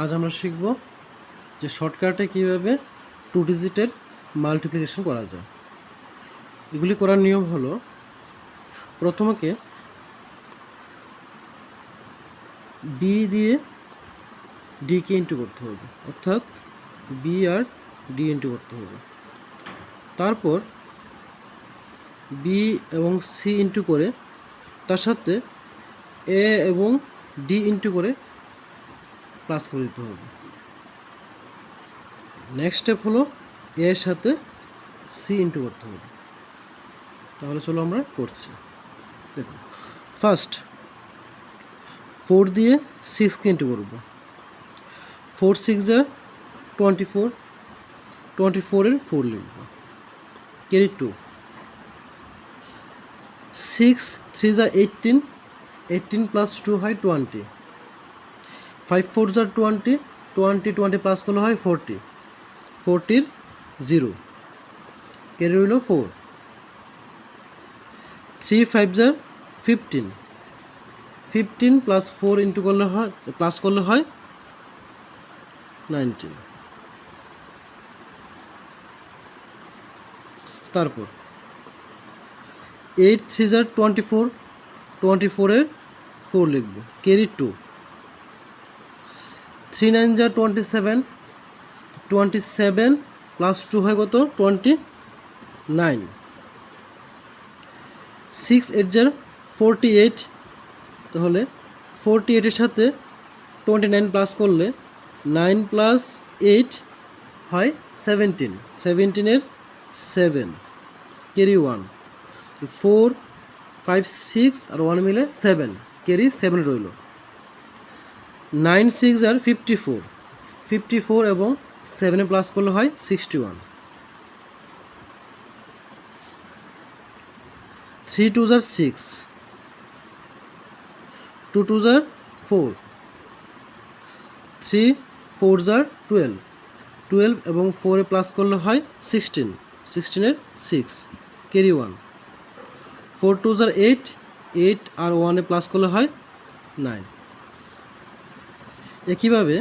আজ আমরা শিখব যে শর্টকাটে কীভাবে 2 ডিজিটের মাল্টিপ্লিকেশন করা যায়। এগুলি করার নিয়ম হলো, প্রথমে বি দিয়ে ডিকে ইন্টু করতে হবে, অর্থাৎ বি আর ডি ইন্টু করতে হবে। তারপর বি এবং সি ইন্টু করে তার সাথে এ এবং ডি ইন্টু করে প্লাস করে দিতে হবে। নেক্সট স্টেপ হলো এ এর সাথে সি ইন্টু করতে হবে। তাহলে চলো আমরা করছি। দেখো, ফার্স্ট 4 দিয়ে 6কে ইন্টু করব। 4 6 আর 24, 24-এর 4 লিখব, ক্যারি 2। 6 3 যা 18, 18 প্লাস 2 হয় 20। 5 4 যা 20, 20 প্লাস করলে হয় 40, 40-র 0, ক্যারি হইল 4। 3 5 যা 15, 15 প্লাস 4 ইন্টু করলে হয়, প্লাস করলে হয় 19। তারপর 8 3 যা 24, 24-এর 4 লিখব, ক্যারি 2। 3 9 যা 27, 27 প্লাস 2 হয় কত? 29। 6 8 যা 48, তাহলে 48-এর সাথে 29 প্লাস করলে 9 প্লাস 8 হয় 17, 17-এর 7, ক্যারি 1। 4 5 6 আর 1 মিলে 7, ক্যারি 7 রইল। 9 6 আর 54, 54 এবং 7 প্লাস করলে হয় 61। 3 2 আর 6, 2 2 আর 4, 3 4 আর 12, 12 এবং 4 প্লাস করলে হয় 16, 16-এর 6, ক্যারি 1। 4 2 আর 8, 8 আর 1 প্লাস করলে হয় 9। একইভাবে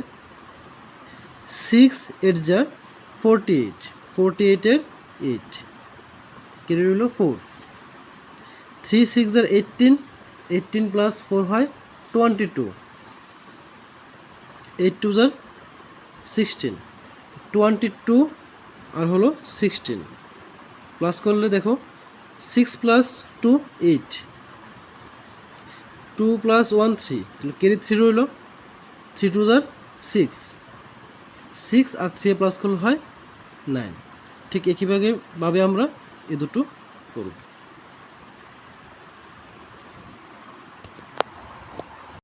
6 8 যা 48, 48-এর 8, ক্যারি হলো 4। 3 6 আর 18, 18 প্লাস 4 হয় 22, 8 2 আর 16, 22 আর হলো 16 প্লাস করলে দেখো 6 প্লাস 2 8, 2 প্লাস 1 3, তাহলে ক্যারি 3 রইল। 3 2 আর 6, 6 আর 3 প্লাস করলে হয় 9। ঠিক একইভাবে আমরা এই দুটো করব।